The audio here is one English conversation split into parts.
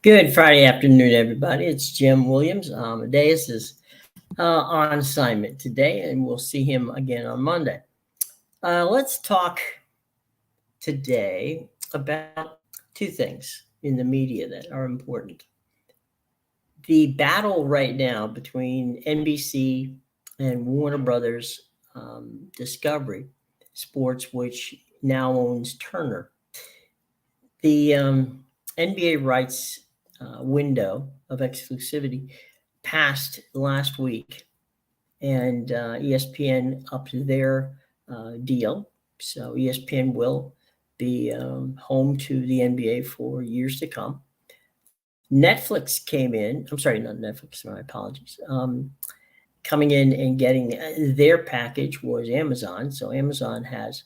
Good Friday afternoon, everybody. It's Jim Williams. Amedeus is on assignment today, and we'll see him again on Monday. Let's talk today about two things in the media that are important. The battle right now between NBC and Warner Brothers Discovery Sports, which now owns Turner. The NBA rights window of exclusivity passed last week, and ESPN upped their deal. So ESPN will be home to the NBA for years to come. Netflix came in. I'm sorry, not Netflix. My apologies. Coming in and getting their package was Amazon. So Amazon has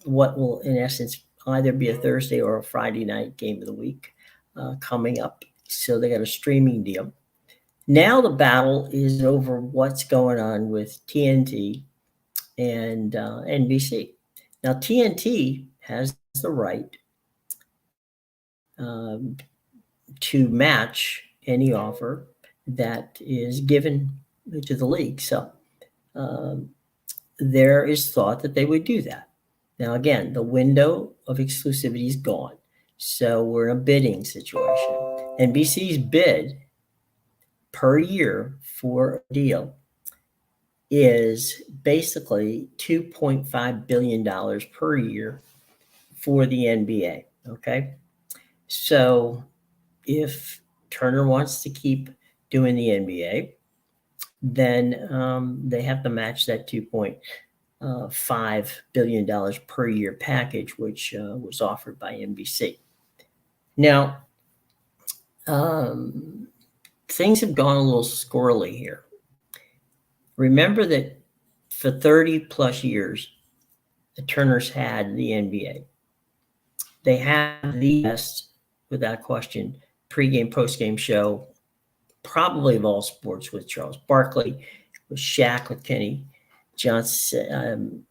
what will, in essence, either be a Thursday or a Friday night game of the week coming up. So they got a streaming deal. Now the battle is over what's going on with TNT and NBC. Now TNT has the right to match any offer that is given to the league. So there is thought that they would do that. Now, again, the window of exclusivity is gone. So we're in a bidding situation. NBC's bid per year for a deal is basically $2.5 billion per year for the NBA. Okay. So if Turner wants to keep doing the NBA, then they have to match that $2.5 billion per year package, which was offered by NBC. Now, things have gone a little squirrely here. Remember that for 30 plus years, the Turners had the NBA. They have the best, without question, pregame, postgame show, probably of all sports, with Charles Barkley, with Shaq, with Kenny Johnson,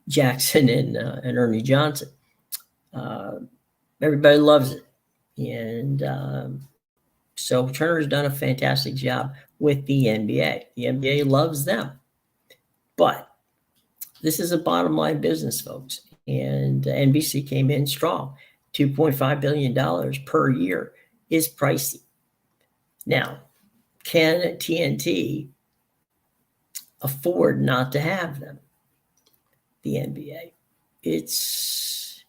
Jackson, and Ernie Johnson. Everybody loves it. And so Turner's done a fantastic job with the NBA. The NBA loves them. But this is a bottom line business, folks. And NBC came in strong. $2.5 billion per year is pricey. Now, can TNT afford not to have them? The NBA. It's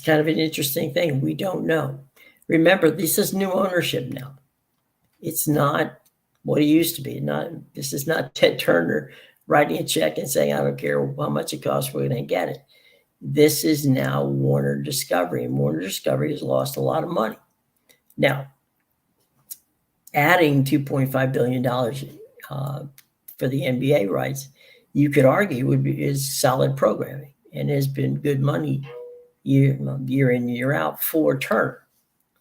kind of an interesting thing. We don't know. Remember, this is new ownership now. It's not what it used to be. This is not Ted Turner writing a check and saying, I don't care how much it costs, we're going to get it. This is now Warner Discovery, and Warner Discovery has lost a lot of money. Now, adding $2.5 billion for the NBA rights, you could argue is solid programming and has been good money year in, year out for Turner.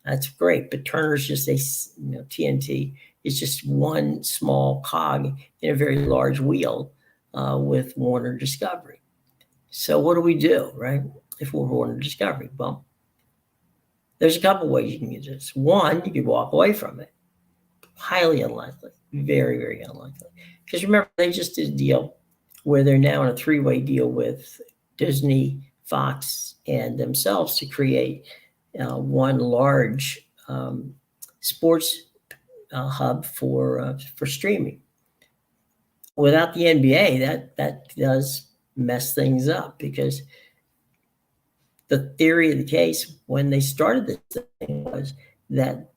That's great, but Turner's just TNT is just one small cog in a very large wheel with Warner Discovery. So what do we do, right? If we're Warner Discovery, well, there's a couple ways you can use this. One, you could walk away from it. Highly unlikely, very, very unlikely. Because remember, they just did a deal where they're now in a three-way deal with Disney, Fox, and themselves to create one large sports hub for streaming. Without the NBA, that does mess things up, because the theory of the case when they started this thing was that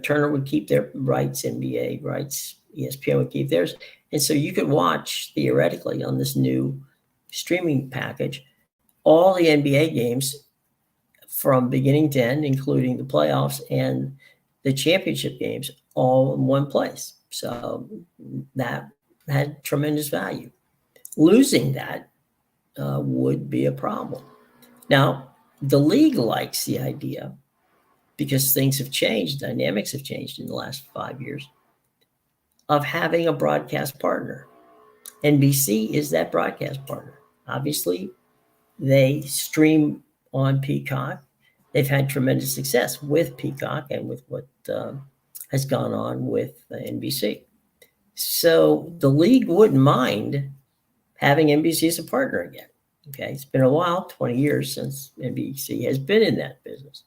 Turner would keep their rights, NBA rights, ESPN would keep theirs, and so you could watch theoretically on this new streaming package all the NBA games from beginning to end, including the playoffs and the championship games, all in one place. So that had tremendous value. Losing that would be a problem. Now, the league likes the idea, because things have changed, dynamics have changed in the last 5 years, of having a broadcast partner. NBC is that broadcast partner. Obviously, they stream on Peacock. they've had tremendous success with Peacock and with what has gone on with NBC. So the league wouldn't mind having NBC as a partner again. Okay, it's been a while, 20 years since NBC has been in that business.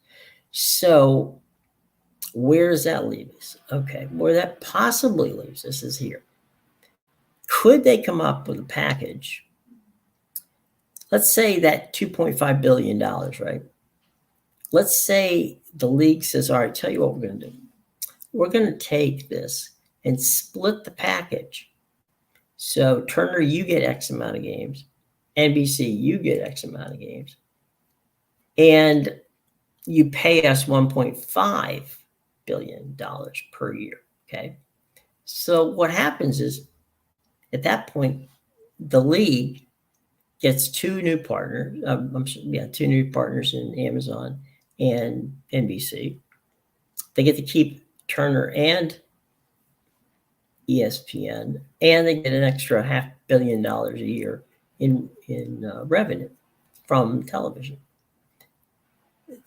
So where does that leave us? Okay, where that possibly leaves us is here. Could they come up with a package? Let's say that $2.5 billion, right? Let's say the league says, all right, tell you what we're going to do. We're going to take this and split the package. So Turner, you get X amount of games. NBC, you get X amount of games. And you pay us $1.5 billion per year, okay? So what happens is, at that point, the league gets two new partners in Amazon and NBC. They get to keep Turner and ESPN, and they get an extra $500 million a year in revenue from television.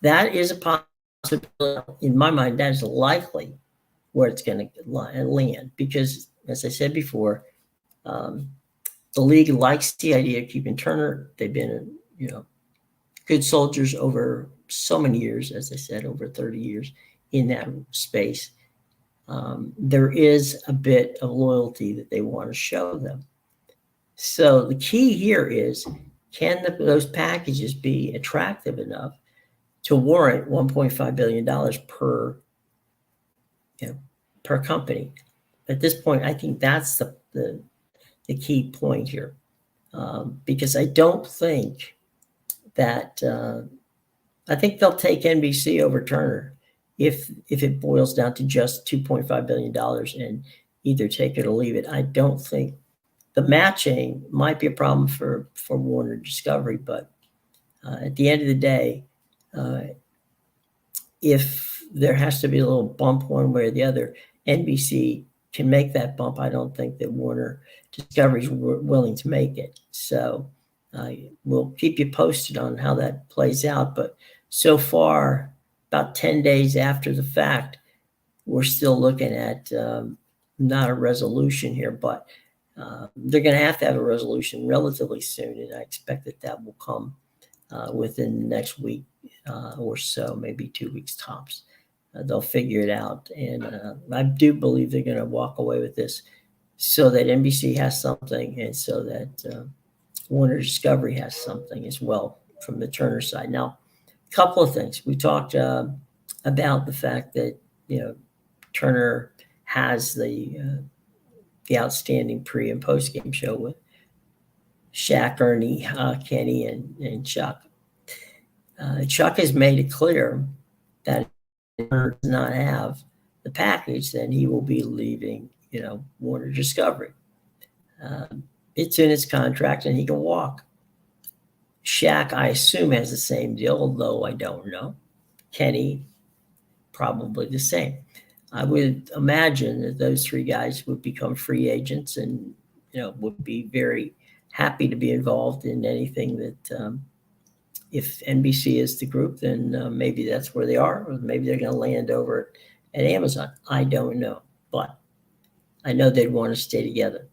That is a possibility. In my mind, that is likely where it's going to land, because, as I said before, the league likes the idea of keeping Turner. They've been, good soldiers over so many years, as I said, over 30 years in that space. There is a bit of loyalty that they want to show them. So the key here is, can those packages be attractive enough to warrant $1.5 billion per company? At this point, I think that's the key point here, because I don't think that I think they'll take NBC over Turner if it boils down to just $2.5 billion and either take it or leave it. I don't think the matching might be a problem for Warner Discovery, but at the end of the day, if there has to be a little bump one way or the other, NBC can make that bump. I don't think that Warner Discovery is willing to make it. So we'll keep you posted on how that plays out. But so far, about 10 days after the fact, we're still looking at not a resolution here, but they're going to have a resolution relatively soon. And I expect that will come within the next week or so, maybe 2 weeks tops. They'll figure it out. And I do believe they're going to walk away with this so that NBC has something, and so that Warner Discovery has something as well from the Turner side. Now, a couple of things. We talked about the fact that, Turner has the outstanding pre and post game show with Shaq, Ernie, Kenny, and Chuck. Chuck has made it clear that if Turner does not have the package, then he will be leaving, Warner Discovery. It's in his contract, and he can walk. Shaq, I assume, has the same deal, although I don't know. Kenny, probably the same. I would imagine that those three guys would become free agents and, would be very happy to be involved in anything that, if NBC is the group, then maybe that's where they are, or maybe they're going to land over at Amazon. I don't know, but I know they'd want to stay together.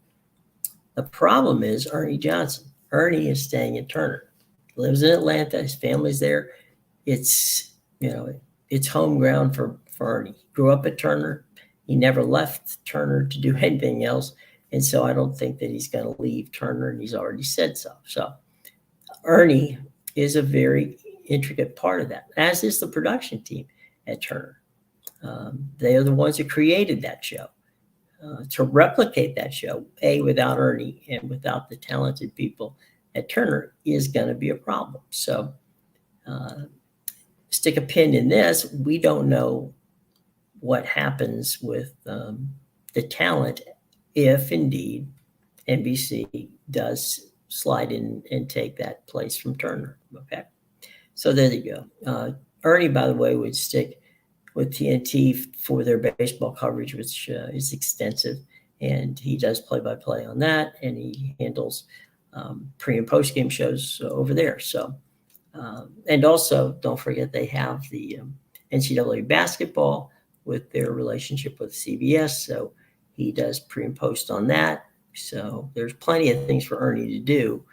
The problem is Ernie Johnson. Ernie is staying at Turner. He lives in Atlanta. His family's there. It's, it's home ground for Ernie. He grew up at Turner. He never left Turner to do anything else. And so I don't think that he's going to leave Turner, and he's already said so. So Ernie is a very intricate part of that, as is the production team at Turner. They are the ones who created that show. To replicate that show, without Ernie and without the talented people at Turner, is going to be a problem. So stick a pin in this. We don't know what happens with the talent if indeed NBC does slide in and take that place from Turner. Okay, so there you go. Ernie, by the way, would stick with TNT for their baseball coverage, which is extensive, and he does play-by-play on that, and he handles pre- and post-game shows over there. So And also, don't forget they have the NCAA basketball with their relationship with CBS. So he does pre and post on that. So there's plenty of things for Ernie to do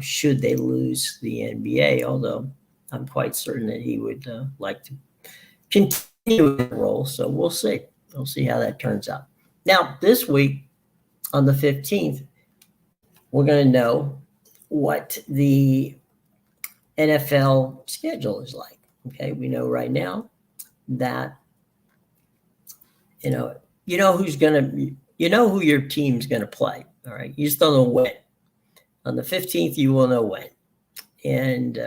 should they lose the NBA, although I'm quite certain that he would like to continue the role. So we'll see. We'll see how that turns out. Now, this week on the 15th, we're going to know what the NFL schedule is like. Okay, we know right now that you know who's going to who your team's going to play. All right, you just don't know when. On the 15th, you will know when. And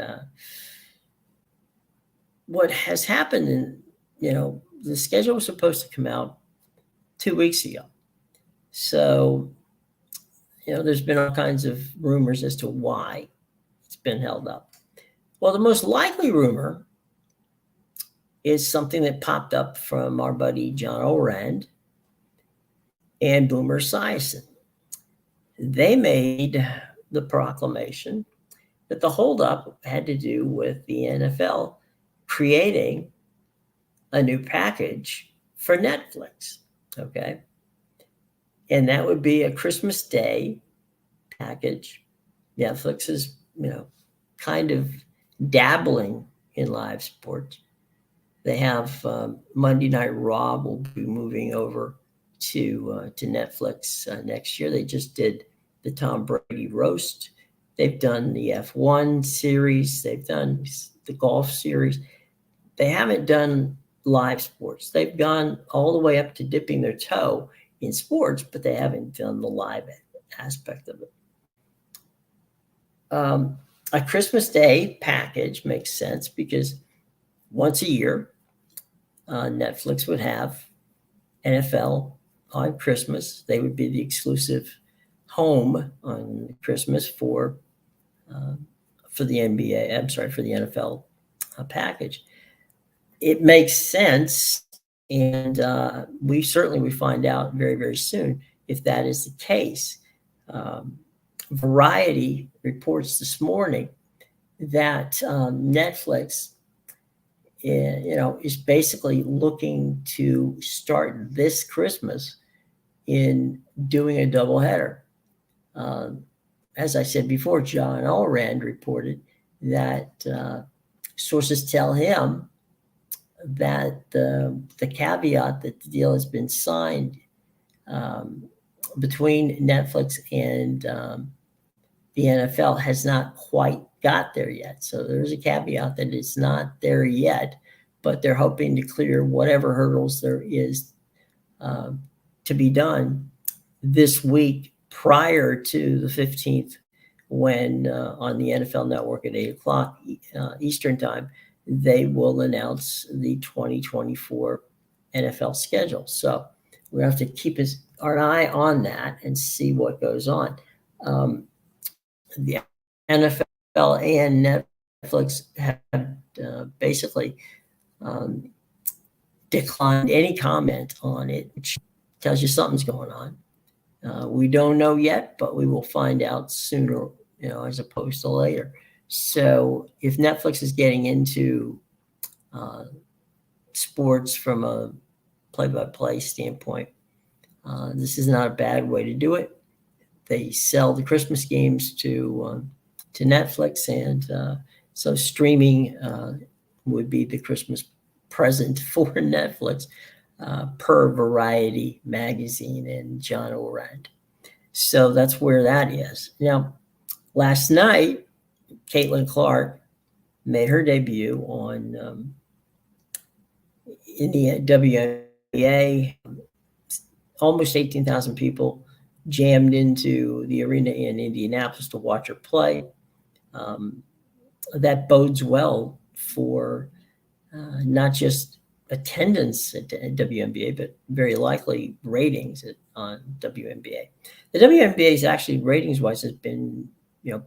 what has happened, the schedule was supposed to come out 2 weeks ago. So, there's been all kinds of rumors as to why it's been held up. Well, the most likely rumor is something that popped up from our buddy John Orand and Boomer Esiason. They made the proclamation that the holdup had to do with the NFL creating a new package for Netflix, okay? And that would be a Christmas Day package. Netflix is, kind of dabbling in live sports. They have Monday Night Raw will be moving over to Netflix next year. They just did the Tom Brady roast. They've done the F1 series. They've done the golf series. They haven't done live sports. They've gone all the way up to dipping their toe in sports, but they haven't done the live aspect of it. A Christmas Day package makes sense because once a year, Netflix would have NFL on Christmas. They would be the exclusive home on Christmas for the NBA. I'm sorry, for the NFL package. It makes sense, and we certainly would find out very, very soon if that is the case. Variety reports this morning that Netflix, is basically looking to start this Christmas in doing a doubleheader. As I said before, John Allrand reported that sources tell him that the caveat that the deal has been signed between Netflix and the NFL has not quite got there yet. So there's a caveat that it's not there yet, but they're hoping to clear whatever hurdles there is to be done this week prior to the 15th, when on the NFL Network at 8 o'clock Eastern time, they will announce the 2024 NFL schedule. So we have to keep our eye on that and see what goes on. The NFL and Netflix have basically declined any comment on it, which tells you something's going on. We don't know yet, but we will find out sooner, as opposed to later. So if Netflix is getting into sports from a play-by-play standpoint, this is not a bad way to do it. They sell the Christmas games to Netflix, and so streaming would be the Christmas present for Netflix, per Variety magazine and John Orand. So that's where that is. Now, last night, Caitlin Clark made her debut on in the WNBA. Almost 18,000 people jammed into the arena in Indianapolis to watch her play. That bodes well for not just attendance at WNBA, but very likely ratings on WNBA. The WNBA is actually, ratings-wise, has been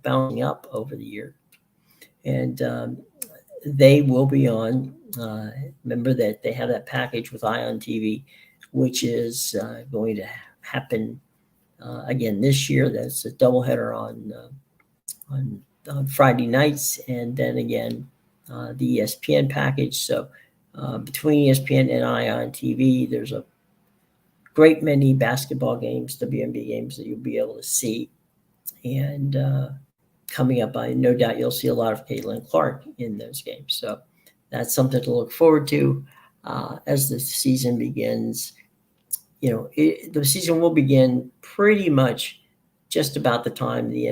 bouncing up over the year, and they will be on. Remember that they have that package with Ion TV, which is going to happen again this year. That's a doubleheader on on Friday nights, and then again the ESPN package. So between ESPN and Ion TV, there's a great many basketball games, WNBA games that you'll be able to see. And coming up, I no doubt you'll see a lot of Caitlin Clark in those games. So that's something to look forward to as the season begins. The season will begin pretty much just about the time the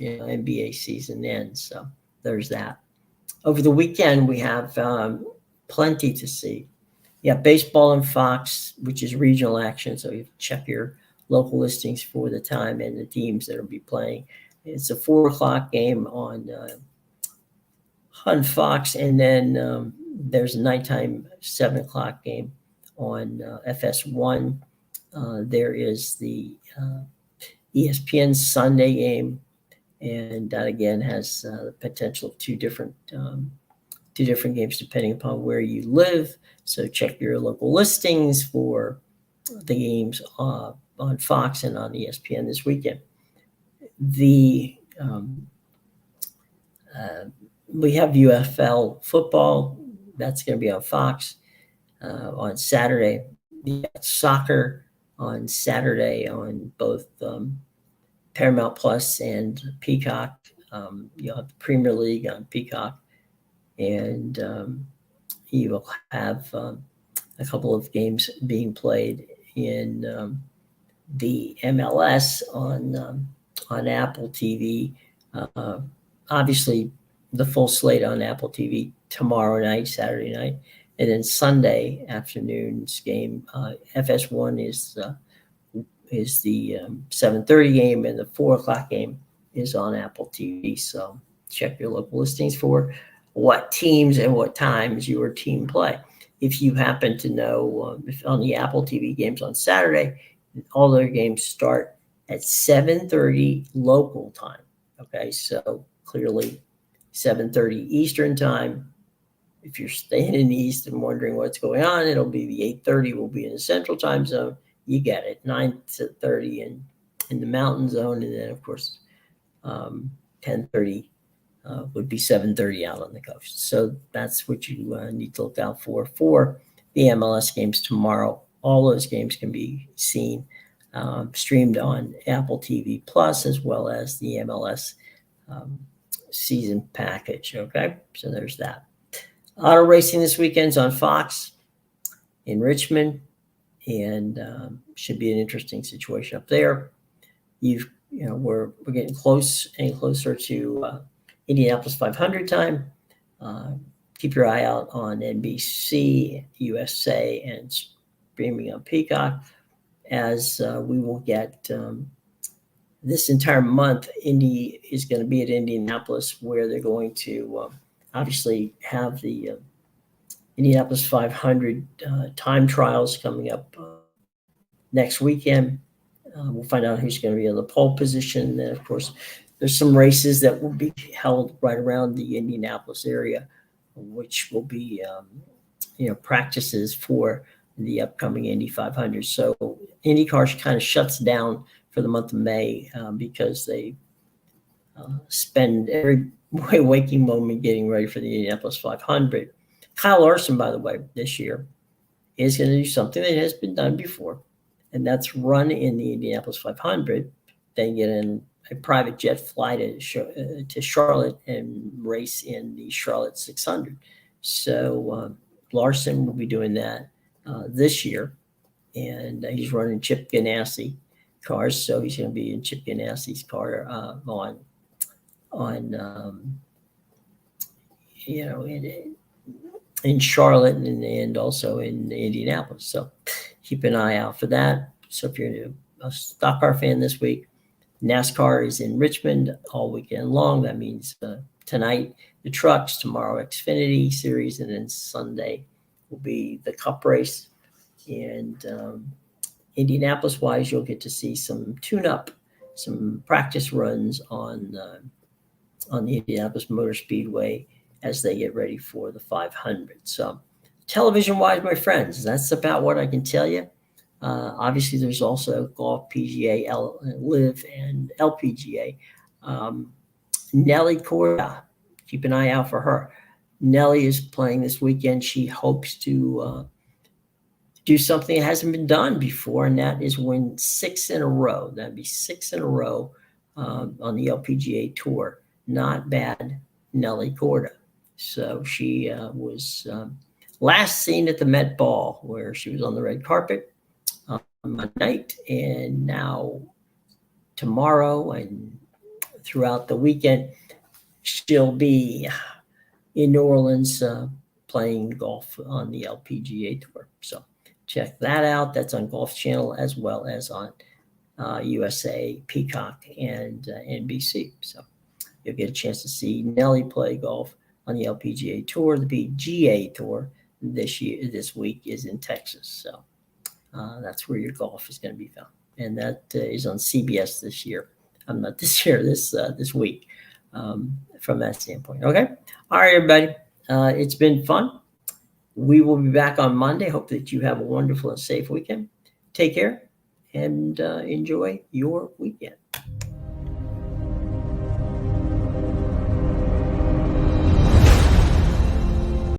NBA season ends. So there's that. Over the weekend, we have plenty to see. Yeah, baseball and Fox, which is regional action. So you check your local listings for the time and the teams that will be playing. It's a 4:00 game on Fox, and then there's a nighttime 7:00 game on FS1. There is the ESPN Sunday game, and that again has the potential of two different games depending upon where you live. So check your local listings for the games on Fox and on ESPN this weekend. We have UFL football. That's going to be on Fox on Saturday. We got soccer on Saturday on both Paramount Plus and Peacock. You'll have the Premier League on Peacock, and you will have a couple of games being played in the MLS on Apple TV. Obviously, the full slate on Apple TV tomorrow night, Saturday night, and then Sunday afternoon's game. FS1 is the 7:30 game, and the 4:00 game is on Apple TV. So check your local listings for what teams and what times your team play. If you happen to know, if on the Apple TV games on Saturday, all their games start at 7:30 local time. Okay, so clearly 7:30 Eastern time. If you're staying in the East and wondering what's going on, it'll be the 8:30 will be in the Central time zone. You get it, 9:30 in the Mountain Zone, and then of course 10:30 would be 7:30 out on the coast. So that's what you need to look out for the MLS games tomorrow. All those games can be seen streamed on Apple TV Plus, as well as the MLS season package. Okay, so there's that. Auto racing this weekend's on Fox in Richmond, and should be an interesting situation up there. We're getting close and closer to Indianapolis 500 time. Keep your eye out on NBC, USA, and streaming on Peacock, as we will get this entire month. Indy is going to be at Indianapolis, where they're going to obviously have the Indianapolis 500 time trials coming up next weekend. We'll find out who's going to be in the pole position. Then, of course, there's some races that will be held right around the Indianapolis area, which will be, practices for the upcoming Indy 500. So IndyCar kind of shuts down for the month of May because they spend every waking moment getting ready for the Indianapolis 500. Kyle Larson, by the way, this year is going to do something that has been done before, and that's run in the Indianapolis 500, then get in a private jet fly to Charlotte and race in the Charlotte 600. So Larson will be doing that this year, and he's running Chip Ganassi cars, so he's going to be in Chip Ganassi's car in Charlotte and also in Indianapolis. So keep an eye out for that. So if you're a stock car fan this week, NASCAR is in Richmond all weekend long. That means tonight the trucks, tomorrow Xfinity Series, and then Sunday will be the Cup race. And Indianapolis wise, you'll get to see some tune-up, some practice runs on the Indianapolis Motor Speedway as they get ready for the 500. So television-wise, my friends, that's about what I can tell you. Obviously, there's also golf, PGA, LIV, and LPGA. Nelly Corda, keep an eye out for her. Nelly is playing this weekend. She hopes to do something that hasn't been done before, and that is win 6 in a row. That'd be 6 in a row on the LPGA Tour. Not bad, Nelly Corda. So she was last seen at the Met Ball, where she was on the red carpet on Monday night, and now tomorrow and throughout the weekend, she'll be in New Orleans playing golf on the LPGA Tour. So check that out. That's on Golf Channel as well as on USA, Peacock, and NBC. So you'll get a chance to see Nelly play golf on the LPGA Tour. The PGA Tour this week is in Texas. So that's where your golf is going to be found, and that is on CBS this year. I'm not this year, this week, from that standpoint. Okay, all right, everybody. It's been fun. We will be back on Monday. Hope that you have a wonderful and safe weekend. Take care and enjoy your weekend.